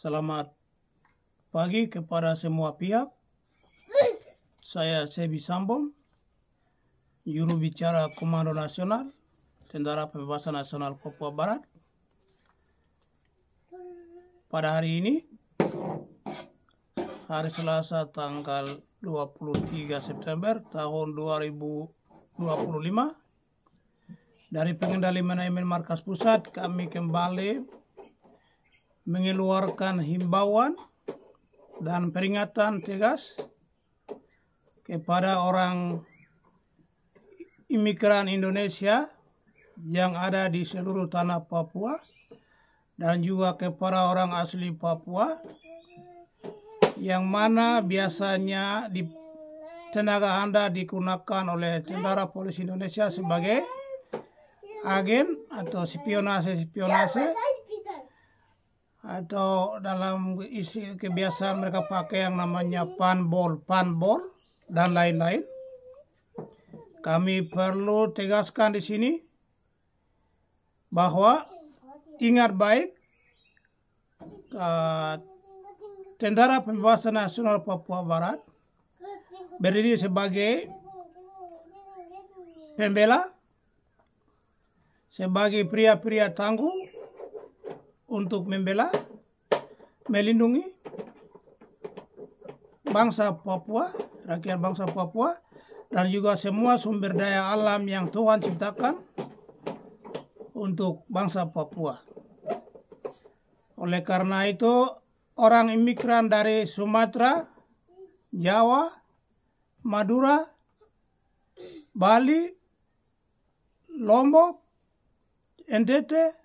Selamat pagi kepada semua pihak. Saya Sebi Sambom, juru bicara Komando Nasional Tentara Pembebasan Nasional Papua Barat. Pada hari ini, hari Selasa tanggal 23 September tahun 2025, dari pengendali manajemen markas pusat kami kembali mengeluarkan himbauan dan peringatan tegas kepada orang imigran Indonesia yang ada di seluruh tanah Papua dan juga kepada orang asli Papua yang mana biasanya di tenaga Anda digunakan oleh tentara polisi Indonesia sebagai agen atau spionase atau dalam isi kebiasaan mereka pakai yang namanya panbol dan lain-lain. Kami perlu tegaskan di sini bahwa ingat baik, Tentara Pembebasan Nasional Papua Barat berdiri sebagai pembela, sebagai pria-pria tangguh untuk membela, melindungi bangsa Papua, rakyat bangsa Papua, dan juga semua sumber daya alam yang Tuhan ciptakan untuk bangsa Papua. Oleh karena itu, orang imigran dari Sumatera, Jawa, Madura, Bali, Lombok, NTT,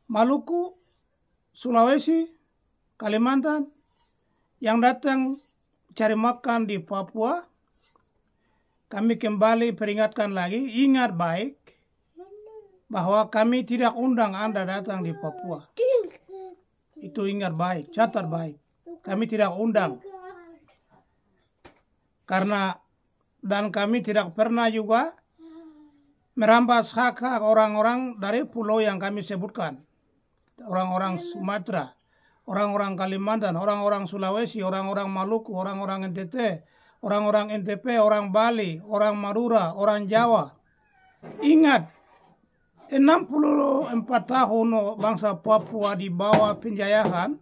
Maluku, Sulawesi, Kalimantan yang datang cari makan di Papua, kami kembali peringatkan lagi, ingat baik bahwa kami tidak undang Anda datang di Papua. Itu ingat baik, catat baik. Kami tidak undang. Dan kami tidak pernah juga merampas hak-hak orang-orang dari pulau yang kami sebutkan. Orang-orang Sumatera, orang-orang Kalimantan, orang-orang Sulawesi, orang-orang Maluku, orang-orang NTT, orang-orang NTP, orang Bali, orang Madura, orang Jawa. Ingat, 64 tahun bangsa Papua di bawah penjajahan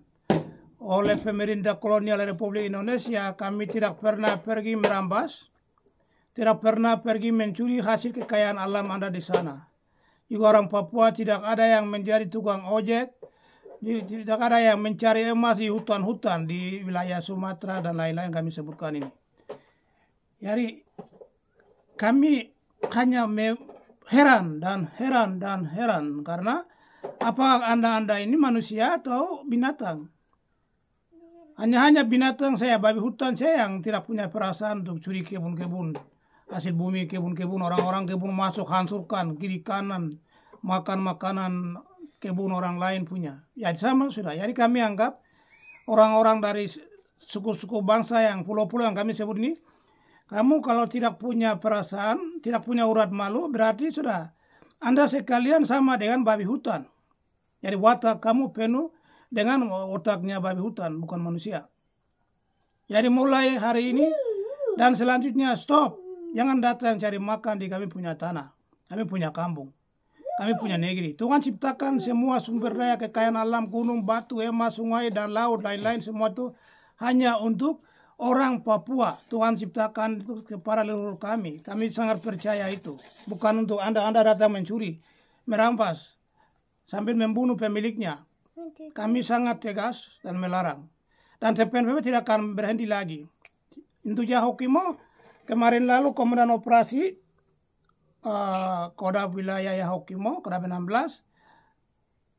oleh pemerintah kolonial Republik Indonesia, kami tidak pernah pergi merampas, tidak pernah pergi mencuri hasil kekayaan alam Anda di sana. Juga orang Papua tidak ada yang menjadi tukang ojek, tidak ada yang mencari emas di hutan-hutan di wilayah Sumatera dan lain-lain kami sebutkan ini. Jadi kami hanya heran karena apa Anda ini manusia atau binatang? Hanya binatang saya, babi hutan saya yang tidak punya perasaan untuk curi kebun-kebun. Hasil bumi kebun-kebun, orang-orang kebun masuk hancurkan kiri kanan, makan makanan kebun orang lain punya. Ya sama sudah. Jadi kami anggap orang-orang dari suku-suku bangsa yang pulau-pulau yang kami sebut ini, kamu kalau tidak punya perasaan, tidak punya urat malu, berarti sudah Anda sekalian sama dengan babi hutan. Jadi watak kamu penuh dengan otaknya babi hutan, bukan manusia. Jadi mulai hari ini dan selanjutnya stop. Jangan datang cari makan di kami punya tanah. Kami punya kampung. Kami punya negeri. Tuhan ciptakan semua sumber daya kekayaan alam, gunung, batu, emas, sungai, dan laut, lain-lain. Semua itu hanya untuk orang Papua. Tuhan ciptakan itu kepada leluhur kami. Kami sangat percaya itu. Bukan untuk Anda datang mencuri, merampas, sambil membunuh pemiliknya. Kami sangat tegas dan melarang. Dan TPNPB tidak akan berhenti lagi. Untuk Yahukimo, kemarin lalu Komandan Operasi Kodam Wilayah Yahukimo, Kodam 16,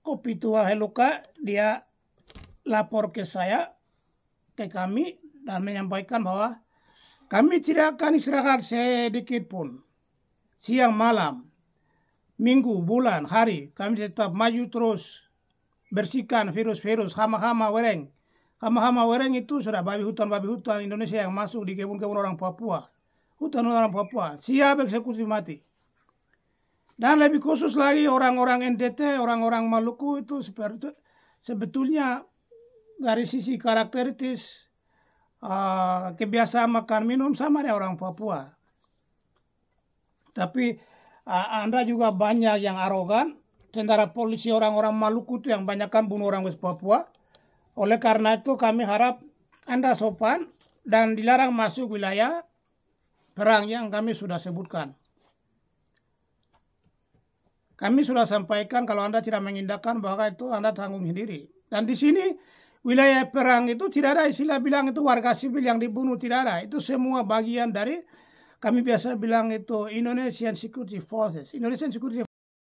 Kopitua Heluka, dia lapor ke saya, ke kami, dan menyampaikan bahwa kami tidak akan istirahat sedikit pun. Siang malam, minggu, bulan, hari, kami tetap maju terus, bersihkan virus-virus, hama-hama wereng. Hama-hama wereng itu sudah babi hutan Indonesia yang masuk di kebun-kebun orang Papua. Hutan orang Papua, siap eksekusi mati. Dan lebih khusus lagi orang-orang NTT, orang-orang Maluku itu seperti sebetulnya dari sisi karakteristis kebiasaan makan minum sama dengan orang Papua. Tapi Anda juga banyak yang arogan. Tentara polisi orang-orang Maluku itu yang banyak kan bunuh orang West Papua. Oleh karena itu kami harap Anda sopan dan dilarang masuk wilayah perang yang kami sudah sebutkan. Kami sudah sampaikan kalau Anda tidak mengindahkan bahwa itu Anda tanggung sendiri. Dan di sini wilayah perang itu tidak ada istilah bilang itu warga sipil yang dibunuh, tidak ada. Itu semua bagian dari, kami biasa bilang itu Indonesian Security Forces. Indonesian Security